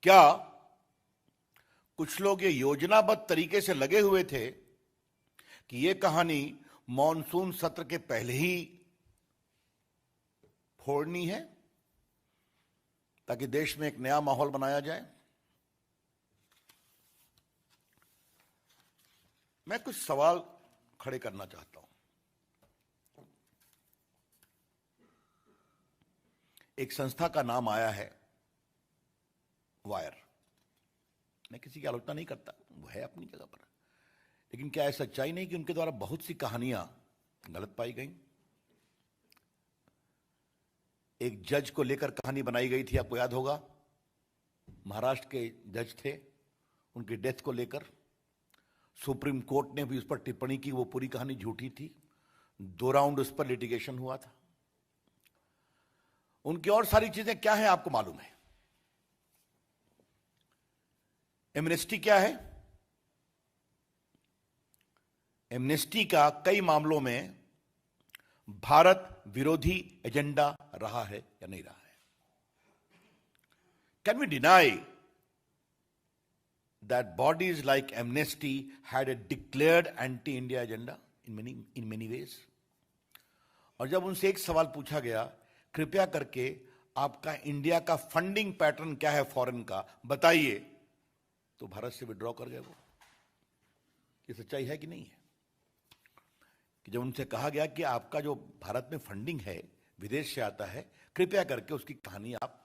क्या कुछ लोग ये योजनाबद्ध तरीके से लगे हुए थे कि ये कहानी मॉनसून सत्र के पहले ही फोड़नी है ताकि देश में एक नया माहौल बनाया जाए? मैं कुछ सवाल खड़े करना चाहता हूं। एक संस्था का नाम आया है वायर। मैं किसी की आलोचना नहीं करता, वो है अपनी जगह पर, लेकिन क्या है सच्चाई नहीं कि उनके द्वारा बहुत सी कहानियां गलत पाई गई? एक जज को लेकर कहानी बनाई गई थी, आपको याद होगा, महाराष्ट्र के जज थे, उनकी डेथ को लेकर सुप्रीम कोर्ट ने भी उस पर टिप्पणी की, वो पूरी कहानी झूठी थी। 2 राउंड उस पर लिटिगेशन हुआ था। उनकी और सारी चीजें क्या है आपको मालूम है? एमनेस्टी क्या है? एमनेस्टी का कई मामलों में भारत विरोधी एजेंडा रहा है या नहीं रहा है? Can we deny that bodies like Amnesty had a declared anti India agenda in many ways? और जब उनसे एक सवाल पूछा गया, कृपया करके आपका इंडिया का फंडिंग पैटर्न क्या है फॉरेन का, बताइए, तो भारत से विड्रॉ कर गए वो। ये सच्चाई है कि नहीं है? कि जब उनसे कहा गया कि आपका जो भारत में फंडिंग है विदेश से आता है, कृपया करके उसकी कहानी आप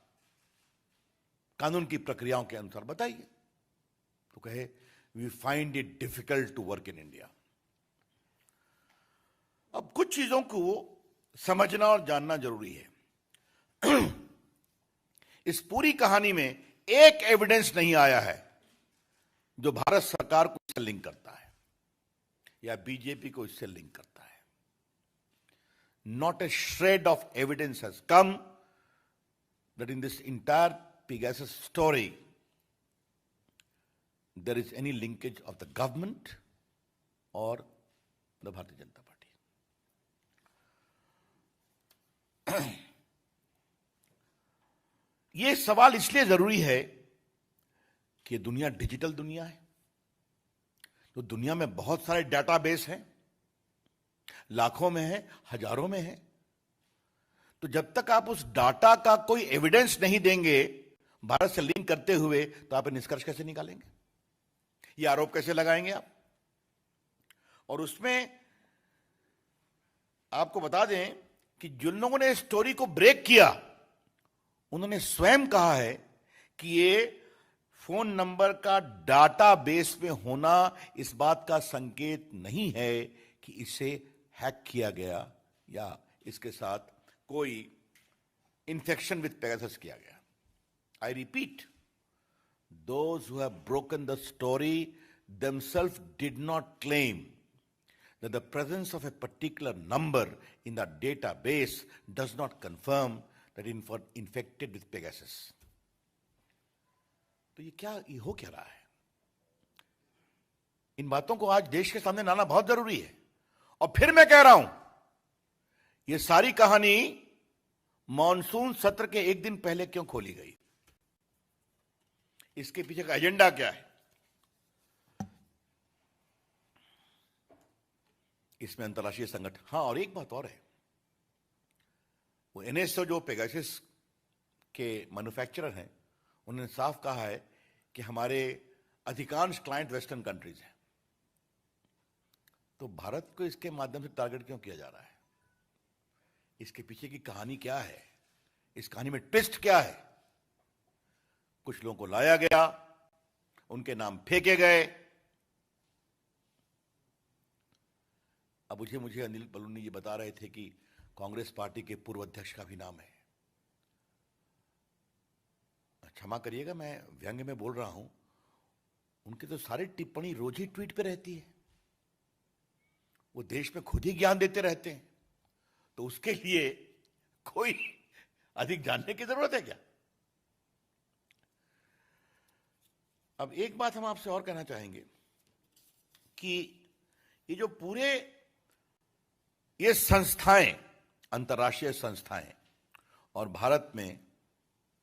कानून की प्रक्रियाओं के अनुसार बताइए, तो कहे we find it difficult to work in India. अब कुछ चीजों को समझना और जानना जरूरी है। इस पूरी कहानी में एक एविडेंस नहीं आया है जो भारत सरकार को इससे लिंक करता है या बीजेपी को इससे लिंक करता है। Not a shred of evidence has come that in this entire Pegasus story there is any linkage of the government or the Bharatiya Janata Party. ये सवाल इसलिए जरूरी है कि ये दुनिया डिजिटल दुनिया है, तो दुनिया में बहुत सारे डाटाबेस हैं, लाखों में है, हजारों में है। तो जब तक आप उस डाटा का कोई एविडेंस नहीं देंगे भारत से लिंक करते हुए, तो आप निष्कर्ष कैसे निकालेंगे? ये आरोप कैसे लगाएंगे आप? और उसमें आपको बता दें कि जिन लोगों ने स्टोरी को ब्रेक किया, उन्होंने स्वयं कहा है कि ये फोन नंबर का डाटा बेस में होना इस बात का संकेत नहीं है कि इसे हैक किया गया या इसके साथ कोई इंफेक्शन विद पेगासस किया गया। I repeat, those who have broken the story themselves did not claim that the presence of a particular number in the database does not confirm that infected with Pegasus. तो ये हो क्या रहा है? इन बातों को आज देश के सामने लाना बहुत जरूरी है। और फिर मैं कह रहा हूं, ये सारी कहानी मॉनसून सत्र के एक दिन पहले क्यों खोली गई? इसके पीछे का एजेंडा क्या है? इसमें अंतर्राष्ट्रीय संगठन, हाँ, और एक बात और है, वो एनएसओ जो पेगासस के मैन्युफैक्चरर हैं, उन्होंने साफ कहा है कि हमारे अधिकांश क्लाइंट वेस्टर्न कंट्रीज हैं। तो भारत को इसके माध्यम से टारगेट क्यों किया जा रहा है? इसके पीछे की कहानी क्या है? इस कहानी में ट्विस्ट क्या है? कुछ लोगों को लाया गया, उनके नाम फेंके गए। अब मुझे अनिल बलूनी जी बता रहे थे कि कांग्रेस पार्टी के पूर्व अध्यक्ष का भी नाम है। क्षमा करिएगा, मैं व्यंग्य में बोल रहा हूं, उनके तो सारी टिप्पणी रोज ही ट्वीट पे रहती है, वो देश में खुद ही ज्ञान देते रहते हैं, तो उसके लिए कोई अधिक जानने की जरूरत है क्या? अब एक बात हम आपसे और कहना चाहेंगे कि ये जो पूरे ये संस्थाएं, अंतर्राष्ट्रीय संस्थाएं, और भारत में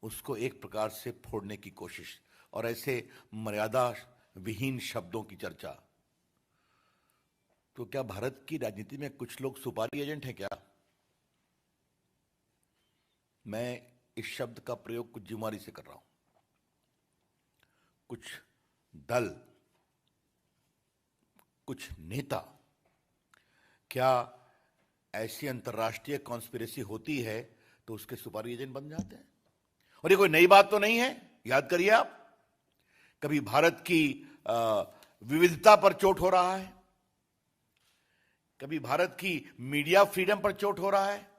उसको एक प्रकार से फोड़ने की कोशिश और ऐसे मर्यादा विहीन शब्दों की चर्चा। तो क्या भारत की राजनीति में कुछ लोग सुपारी एजेंट हैं क्या? मैं इस शब्द का प्रयोग कुछ जिम्मेदारी से कर रहा हूं। कुछ दल, कुछ नेता, क्या ऐसी अंतर्राष्ट्रीय कॉन्स्पिरेसी होती है तो उसके सुपारी एजेंट बन जाते हैं? और ये कोई नई बात तो नहीं है। याद करिए आप, कभी भारत की विविधता पर चोट हो रहा है, कभी भारत की मीडिया फ्रीडम पर चोट हो रहा है,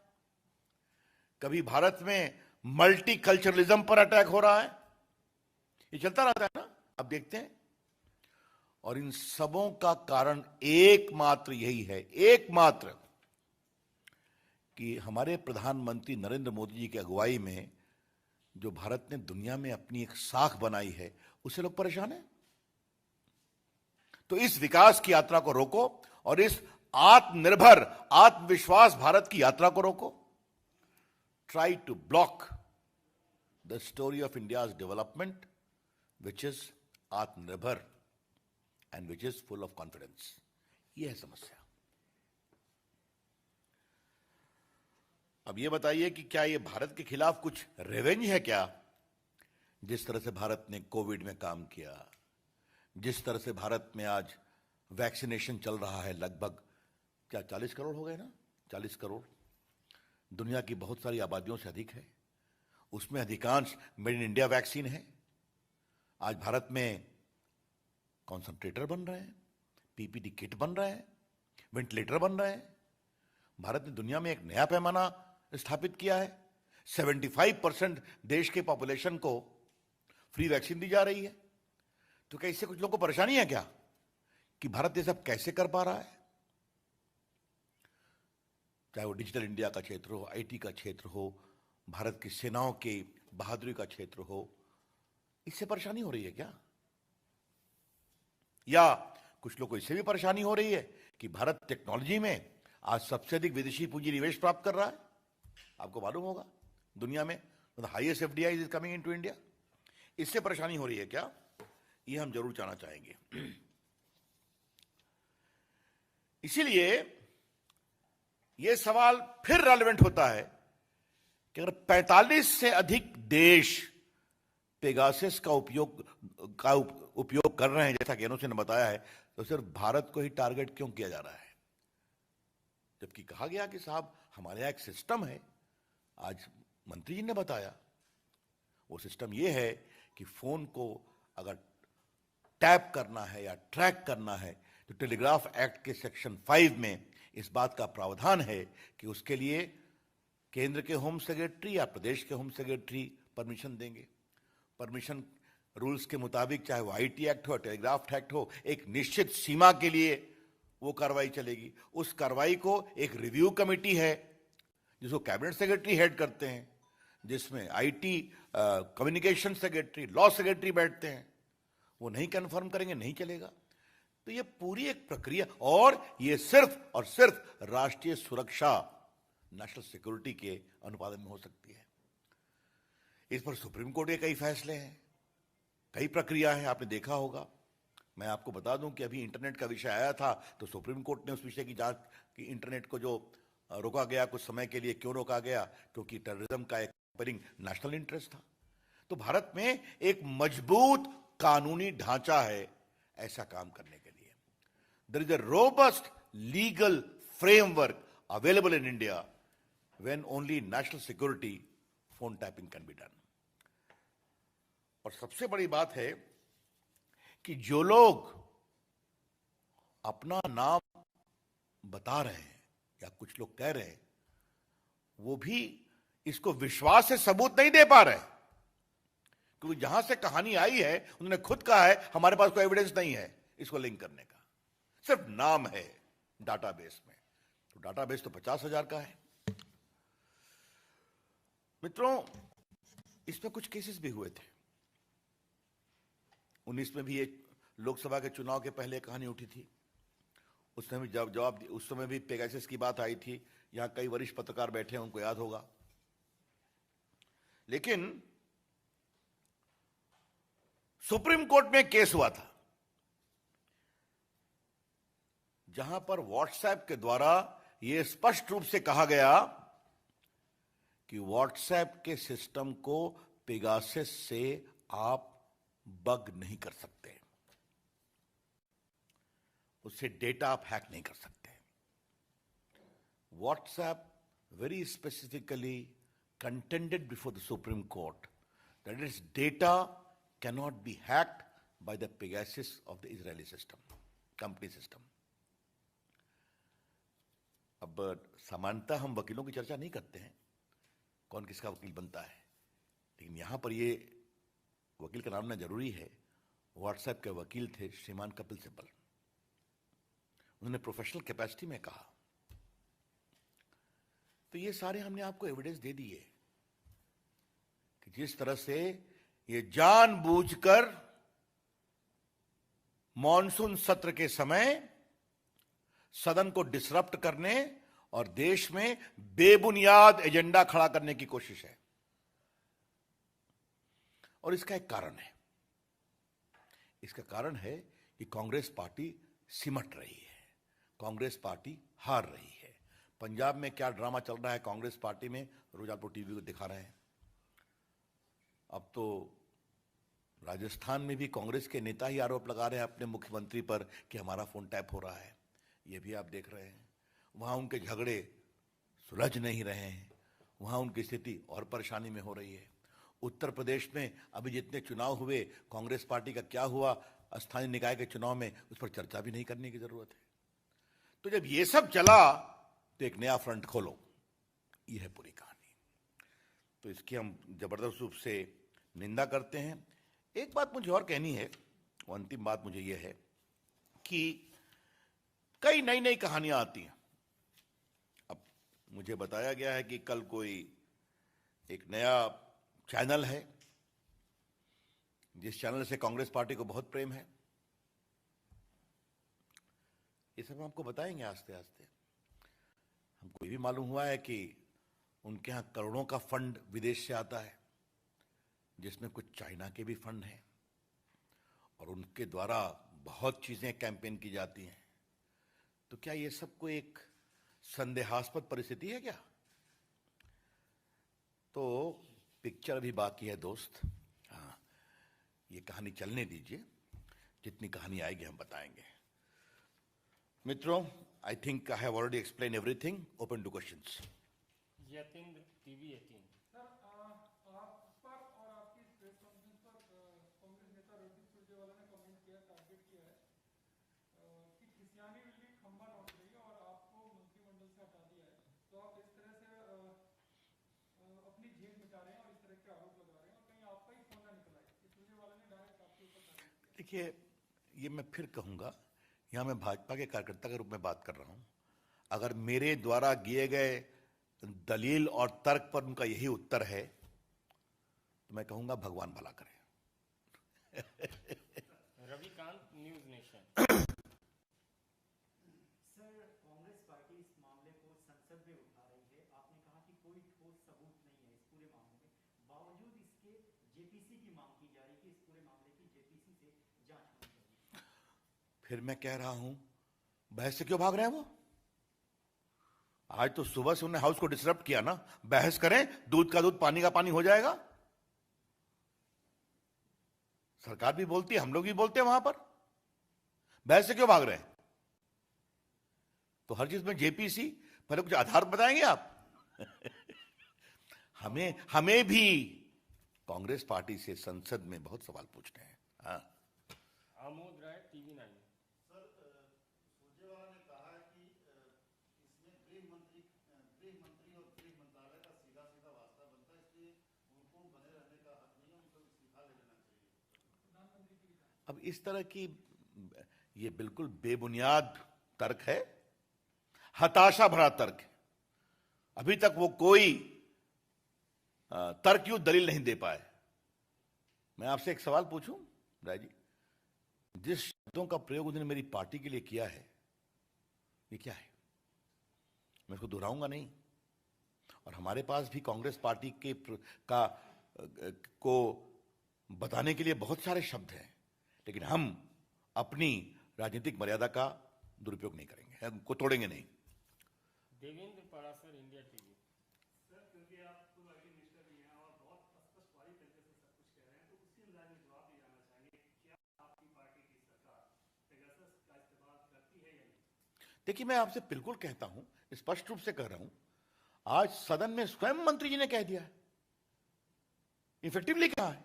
कभी भारत में मल्टीकल्चरलिज्म पर अटैक हो रहा है। ये चलता रहता है ना, आप देखते हैं। और इन सबों का कारण एकमात्र यही है, एकमात्र, कि हमारे प्रधानमंत्री नरेंद्र मोदी जी की अगुवाई में जो भारत ने दुनिया में अपनी एक साख बनाई है, उससे लोग परेशान हैं। तो इस विकास की यात्रा को रोको और इस आत्मनिर्भर, आत्मविश्वास भारत की यात्रा को रोको। Try to block the story of India's development, which is Atmanirbhar and which is full of confidence. यह है समस्या। अब यह बताइए कि क्या यह भारत के खिलाफ कुछ रिवेंज है क्या? जिस तरह से भारत ने कोविड में काम किया, जिस तरह से भारत में आज वैक्सीनेशन चल रहा है, लगभग क्या 40 करोड़ हो गए ना? 40 करोड़ दुनिया की बहुत सारी आबादियों से अधिक है। उसमें अधिकांश मेड इन इंडिया वैक्सीन है। आज भारत में कॉन्संट्रेटर बन रहे हैं, पीपीटी किट बन रहे हैं, वेंटिलेटर बन रहे हैं। भारत ने दुनिया में एक नया पैमाना स्थापित किया है। 75% देश के पॉपुलेशन को फ्री वैक्सीन दी जा रही है। तो क्या इससे कुछ लोगों को परेशानी है क्या कि भारत ये सब कैसे कर पा रहा है? चाहे वो डिजिटल इंडिया का क्षेत्र हो, आईटी का क्षेत्र हो, भारत की सेनाओं की बहादुरी का क्षेत्र हो, इससे परेशानी हो रही है क्या? या कुछ लोगों को इससे भी परेशानी हो रही है कि भारत टेक्नोलॉजी में आज सबसे अधिक विदेशी पूंजी निवेश प्राप्त कर रहा है। आपको मालूम होगा, दुनिया में highest FDI is coming into India. इससे परेशानी हो रही है क्या? ये हम जरूर जानना चाहेंगे। इसीलिए यह सवाल फिर रेलेवेंट होता है कि अगर 45 से अधिक देश पेगासस का उपयोग कर रहे हैं, जैसा कि एनओसी ने बताया है, तो सिर्फ भारत को ही टारगेट क्यों किया जा रहा है? जबकि कहा गया कि साहब हमारे यहां एक सिस्टम है। आज मंत्री जी ने बताया, वो सिस्टम यह है कि फोन को अगर टैप करना है या ट्रैक करना है तो टेलीग्राफ एक्ट के सेक्शन 5 में इस बात का प्रावधान है कि उसके लिए केंद्र के होम सेक्रेटरी या प्रदेश के होम सेक्रेटरी परमिशन देंगे। परमिशन रूल्स के मुताबिक, चाहे वो आईटी एक्ट हो, टेलीग्राफ एक्ट हो, एक निश्चित सीमा के लिए वो कार्रवाई चलेगी। उस कार्रवाई को एक रिव्यू कमेटी है जिसको कैबिनेट सेक्रेटरी हेड करते हैं, जिसमें IT, communication secretary, law secretary बैठते हैं। वो नहीं कंफर्म करेंगे, नहीं चलेगा। तो ये पूरी एक प्रक्रिया, और ये सिर्फ और सिर्फ राष्ट्रीय सुरक्षा, नेशनल सिक्योरिटी के अनुपालन में हो सकती है। इस पर सुप्रीम कोर्ट के कई फैसले हैं, कई प्रक्रिया है, आपने देखा होगा। मैं आपको बता दूं कि अभी इंटरनेट का विषय आया था तो सुप्रीम कोर्ट ने उस विषय की जांच की। इंटरनेट को जो रोका गया कुछ समय के लिए, क्यों रोका गया? क्योंकि टेररिज्म का एक नेशनल इंटरेस्ट था। तो भारत में एक मजबूत कानूनी ढांचा है ऐसा काम करने के लिए। There is a robust legal framework available in India when only national security phone tapping can be done. और सबसे बड़ी बात है कि जो लोग अपना नाम बता रहे हैं या कुछ लोग कह रहे हैं, वो भी इसको विश्वास से सबूत नहीं दे पा रहे, क्योंकि जहां से कहानी आई है उन्होंने खुद कहा है हमारे पास कोई एविडेंस नहीं है इसको लिंक करने का, सिर्फ नाम है डाटाबेस में। तो डाटाबेस तो 50,000 का है। मित्रों, इसमें कुछ केसेस भी हुए थे। 19 में भी एक लोकसभा के चुनाव के पहले कहानी उठी थी। उस समय भी उस समय भी पेगासस की बात आई थी। यहां कई वरिष्ठ पत्रकार बैठे हैं, उनको याद होगा। लेकिन सुप्रीम कोर्ट में केस हुआ था जहां पर व्हाट्सएप के द्वारा यह स्पष्ट रूप से कहा गया कि व्हाट्सएप के सिस्टम को पेगासस से आप बग नहीं कर सकते, उससे डेटा आप हैक नहीं कर सकते। WhatsApp very specifically contended before the Supreme Court that its data cannot be hacked by the Pegasus of the Israeli system, company system. अब सामान्यतः हम वकीलों की चर्चा नहीं करते हैं कौन किसका वकील बनता है, लेकिन यहां पर ये वकील का नाम ना जरूरी है। व्हाट्सएप के वकील थे श्रीमान कपिल सिब्बल। उन्होंने प्रोफेशनल कैपेसिटी में कहा, तो ये सारे हमने आपको एविडेंस दे दिए कि जिस तरह से ये जानबूझकर मॉनसून सत्र के समय सदन को डिसरप्ट करने और देश में बेबुनियाद एजेंडा खड़ा करने की कोशिश है। और इसका एक कारण है, इसका कारण है कि कांग्रेस पार्टी सिमट रही है, कांग्रेस पार्टी हार रही है। पंजाब में क्या ड्रामा चल रहा है कांग्रेस पार्टी में, रोज आपको टीवी को दिखा रहे हैं। अब तो राजस्थान में भी कांग्रेस के नेता ही आरोप लगा रहे हैं अपने मुख्यमंत्री पर कि हमारा फोन टैप हो रहा है, ये भी आप देख रहे हैं। वहां उनके झगड़े सुलझ नहीं रहे हैं, वहां उनकी स्थिति और परेशानी में हो रही है। उत्तर प्रदेश में अभी जितने चुनाव हुए, कांग्रेस पार्टी का क्या हुआ स्थानीय निकाय के चुनाव में, उस पर चर्चा भी नहीं करने की जरूरत है। तो जब ये सब चला तो एक नया फ्रंट खोलो, यह है पूरी कहानी। तो इसकी हम जबरदस्त रूप से निंदा करते हैं। एक बात मुझे और कहनी है, और अंतिम बात मुझे यह है कि कई नई नई कहानियां आती हैं। अब मुझे बताया गया है कि कल कोई एक नया चैनल है जिस चैनल से कांग्रेस पार्टी को बहुत प्रेम है। ये सब हम आपको बताएंगे आस्ते आस्ते। हमको ये भी मालूम हुआ है कि उनके यहां करोड़ों का फंड विदेश से आता है, जिसमें कुछ चाइना के भी फंड हैं, और उनके द्वारा बहुत चीजें कैंपेन की जाती हैं। तो क्या ये सबको एक संदेहास्पद परिस्थिति है क्या? तो पिक्चर भी बाकी है दोस्त। हाँ, ये कहानी चलने दीजिए, जितनी कहानी आएगी हम बताएंगे। मित्रों, I think I have already explained everything. Open to questions. Yatin TV 18। Sir, आप पर और आपकी प्रेस कॉन्फ्रेंस पर कांग्रेस नेता रणदीप सुरजेवाला ने कमेंट किया, टारगेट किया है कि खिसियानी बिल्ली खंबा नोच रही है और आपको मंत्रिमंडल से हटा दिया है। तो आप इस तरह से अपनी जेब मिटा रहे हैं और इस तरह के आरोप लगा रहे हैं, और कहीं आपका ही फोन ना निकला है कि सुरजेवाला ने डायरेक्ट आपके ऊपर टारगेट किया। देखिए, ये मैं फिर कहूंगा, यहां मैं भाजपा के कार्यकर्ता के रूप में बात कर रहा हूं। अगर मेरे द्वारा दिए गए दलील और तर्क पर उनका यही उत्तर है तो मैं कहूंगा भगवान भला करे। Ravikant, news nation. Sir, Congress party इस मामले को संसद में उठा रही है। आपने कहा कि कोई ठोस सबूत नहीं है इस पूरे मामले में, बावजूद इसके जेपीसी की मांग की जा रही है कि इस पूरे मामले की जेपीसी से जांच होनी चाहिए। फिर मैं कह रहा हूं, बहस से क्यों भाग रहे हैं वो? आज तो सुबह से उन्होंने हाउस को डिसरप्ट किया ना। बहस करें, दूध का दूध पानी का पानी हो जाएगा। सरकार भी बोलती है, हम लोग भी बोलते हैं वहां पर। बहस से क्यों भाग रहे हैं? तो हर चीज में जेपीसी, पहले कुछ आधार बताएंगे आप। हमें भी कांग्रेस पार्टी से संसद में बहुत सवाल पूछने हैं। हाँ, आमोद राय, टीवी 9। सर, सुरजेवाला ने कहा है कि इसमें गृह मंत्री और गृह मंत्रालय का सीधा सीधा वास्ता बनता है, इसलिए उनको बने रहने का हक नहीं है, उनको इस्तीफा ले लेना चाहिए। प्रधानमंत्री की भी कहा। अब इस तरह की ये बिल्कुल बेबुनियाद तर्क है, हताशा भरा तर्क है। अभी तक वो कोई तर्कयुक्त दलील नहीं दे पाए। मैं आपसे एक सवाल पूछूं राय जी, जिस शब्दों का प्रयोग उन्होंने मेरी पार्टी के लिए किया है, ये क्या है? मैं इसको दोहराऊंगा नहीं। और हमारे पास भी कांग्रेस पार्टी के को बताने के लिए बहुत सारे शब्द हैं, लेकिन हम अपनी राजनीतिक मर्यादा का दुरुपयोग नहीं करेंगे, हम को तोड़ेंगे नहीं। Devendra Parashar, India TV. Sir, क्योंकि आप खुद आईटी मिनिस्टर भी हैं और बहुत स्पष्टवादी तरीके से सब कुछ कह रहे हैं, तो उसी अंदाज में जवाब भी जानना चाहेंगे, क्या आपकी पार्टी की सरकार पेगासस का इस्तेमाल करती है या नहीं? देखिए, मैं आपसे बिल्कुल कहता हूं, स्पष्ट रूप से कह रहा हूं, आज सदन में स्वयं मंत्री जी ने कह दिया है, इफेक्टिवली कहा है,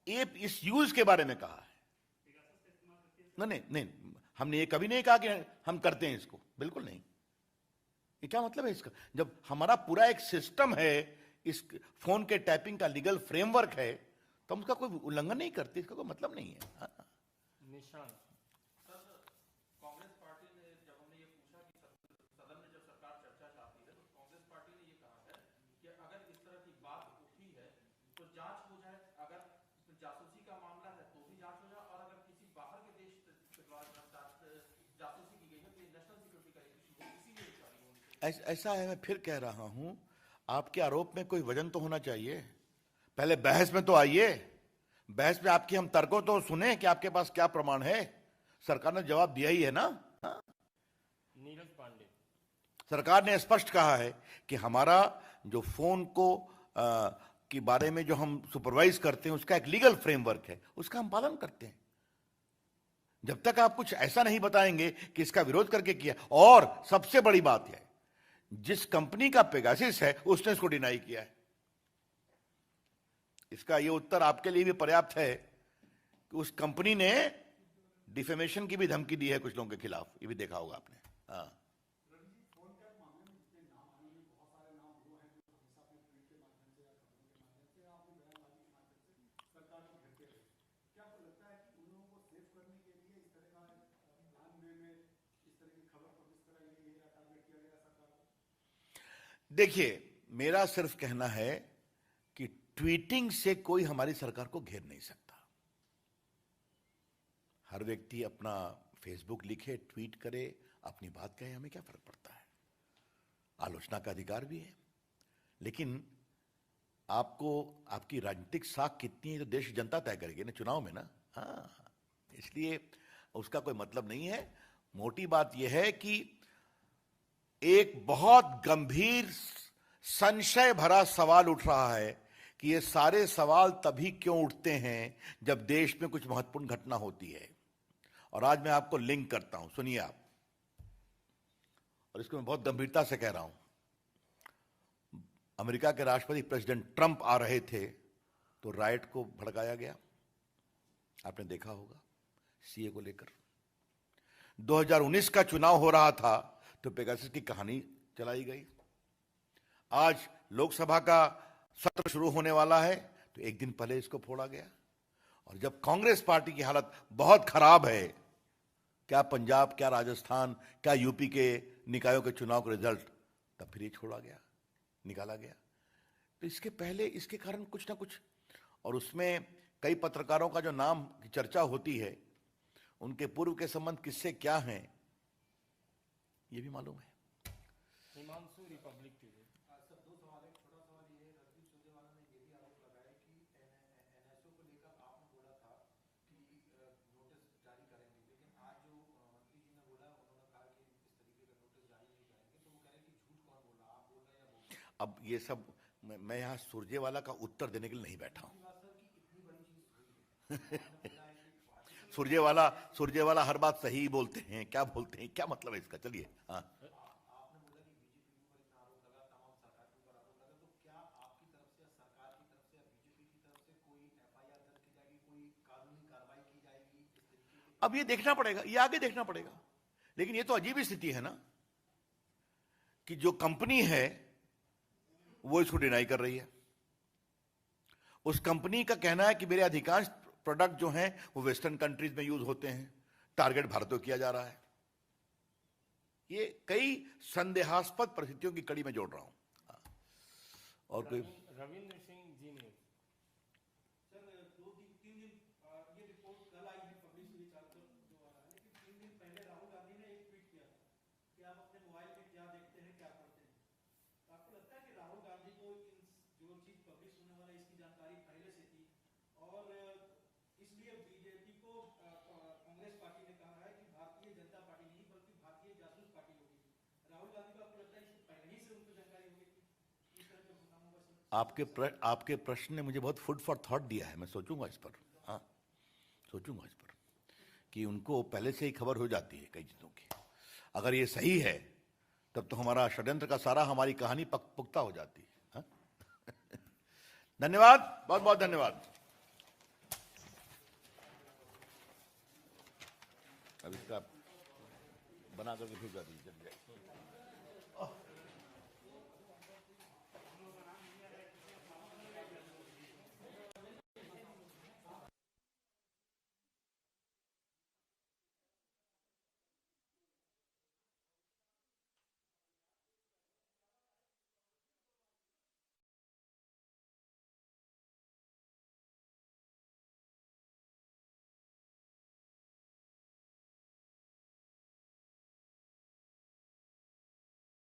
ये इस यूज के बारे में कहा है। नहीं नहीं नहीं, हमने ये कभी नहीं कहा कि हम करते हैं इसको, बिल्कुल नहीं। ये क्या मतलब है इसका? जब हमारा पूरा एक सिस्टम है, इस फोन के टैपिंग का लीगल फ्रेमवर्क है, तो हम उसका कोई उल्लंघन नहीं करते, इसका कोई मतलब नहीं है। हाँ। निशांत। सर, कांग्रेस पार्टी ने जब हमने ये पूछा कि सदन में जब सरकार चर्चा चाहती है, तो कांग्रेस पार्टी ने ये कहा है कि अगर इस तरह की बात उठी है तो जांच हो जाए, अगर जासूसी का मामला है तो भी जांच हो जाए, और अगर किसी बाहर के देश के द्वारा जासूसी की गई है तो ये नेशनल सिक्योरिटी का इशू है, इसीलिए जारी होनी चाहिए। ऐसा है, मैं फिर कह रहा हूं, आपके आरोप में कोई वजन तो होना चाहिए। पहले बहस में तो आइए, बहस में आपकी हम तर्कों तो सुने कि आपके पास क्या प्रमाण है। सरकार ने जवाब दिया ही है ना। नीरज पांडे। सरकार ने स्पष्ट कहा है कि हमारा जो फोन को के बारे में जो हम सुपरवाइज करते हैं, उसका एक लीगल फ्रेमवर्क है, उसका हम पालन करते हैं। जब तक आप कुछ ऐसा नहीं बताएंगे कि इसका विरोध करके किया, और सबसे बड़ी बात है, जिस कंपनी का पेगासिस है उसने इसको डिनाई किया है। इसका यह उत्तर आपके लिए भी पर्याप्त है कि उस कंपनी ने डिफेमेशन की भी धमकी दी है कुछ लोगों के खिलाफ, ये भी देखा होगा आपने। हाँ, देखिए, मेरा सिर्फ कहना है कि ट्वीटिंग से कोई हमारी सरकार को घेर नहीं सकता। हर व्यक्ति अपना फेसबुक लिखे, ट्वीट करे, अपनी बात कहे, हमें क्या फर्क पड़ता है। आलोचना का अधिकार भी है, लेकिन आपको आपकी राजनीतिक साख कितनी है तो देश जनता तय करेगी ना चुनाव में ना। हाँ, इसलिए उसका कोई मतलब नहीं है। मोटी बात यह है कि एक बहुत गंभीर संशय भरा सवाल उठ रहा है कि ये सारे सवाल तभी क्यों उठते हैं जब देश में कुछ महत्वपूर्ण घटना होती है। और आज मैं आपको लिंक करता हूं, सुनिए आप, और इसको मैं बहुत गंभीरता से कह रहा हूं। अमेरिका के राष्ट्रपति प्रेसिडेंट ट्रंप आ रहे थे तो राइट को भड़काया गया, आपने देखा होगा, सीए को लेकर। 2019 का चुनाव हो रहा था तो पेगासस की कहानी चलाई गई। आज लोकसभा का सत्र शुरू होने वाला है तो एक दिन पहले इसको फोड़ा गया। और जब कांग्रेस पार्टी की हालत बहुत खराब है, क्या पंजाब, क्या राजस्थान, क्या यूपी के निकायों के चुनाव का रिजल्ट, तब फिर ये छोड़ा गया, निकाला गया। तो इसके पहले इसके कारण कुछ ना कुछ, और उसमें कई पत्रकारों का जो नाम की चर्चा होती है, उनके पूर्व के संबंध किससे क्या हैं, ये भी मालूम है। Himanshu, Republic TV. सर, दो सवाल है। छोटा सवाल ये है, रणदीप सुरजेवाला ने ये भी आरोप लगाया कि एनएसओ को लेकर आपने बोला था कि नोटिस जारी करेंगे, लेकिन आज जो मंत्री जी ने बोला, उन्होंने कहा कि इस तरीके का नोटिस जारी नहीं करेंगे। तो वो कह रहे हैं कि झूठ कौन बोल रहा, आप बोल रहे हैं या बोल रहे हैं? अब ये सब मैं यहाँ सुरजेवाला का उत्तर देने के लिए नहीं बैठा हूं। सर, कि इतनी बड़ी चीज हुई है, सुरजेवाला हर बात सही बोलते हैं, क्या बोलते हैं, क्या मतलब है इसका? चलिए। हाँ, आपने बोला कि बीजेपी के ऊपर इतना आरोप लगा, तमाम सरकार के ऊपर आरोप लगा, तो क्या आपकी तरफ से, सरकार की तरफ से या बीजेपी की तरफ से कोई एफआईआर दर्ज की जाएगी, कोई कानूनी कार्रवाई की जाएगी इस तरीके की? अब ये देखना पड़ेगा, ये आगे देखना पड़ेगा। लेकिन ये तो अजीब स्थिति है ना कि जो कंपनी है वो इसको डिनाई कर रही है। उस कंपनी का कहना है कि मेरे अधिकांश प्रोडक्ट जो हैं वो वेस्टर्न कंट्रीज में यूज होते हैं, टारगेट भारत को किया जा रहा है। ये कई संदेहास्पद परिस्थितियों की कड़ी में जोड़ रहा हूं। और कोई रविंद्र सिंह, जी न्यूज। सर, तीन दिन ये रिपोर्ट कल आई है, पब्लिश हुई, चालू जो आ रहा है, लेकिन 3 दिन पहले राहुल गांधी ने एक ट्वीट किया था कि आप अपने मोबाइल में क्या देखते हैं, क्या पढ़ते हैं। तो आपको लगता है कि राहुल गांधी को जो चीज पब्लिश होने वाला है, आपके प्रश्न ने मुझे बहुत फूड फॉर थॉट दिया है। मैं सोचूंगा इस पर, हाँ सोचूंगा इस पर, कि उनको पहले से ही खबर हो जाती है कई चीज़ों की। अगर ये सही है तब तो हमारा षड्यंत्र का सारा, हमारी कहानी पुख्ता हो जाती है। हाँ? धन्यवाद, बहुत बहुत धन्यवाद। अब इसका बना करके भेजा दीजिए।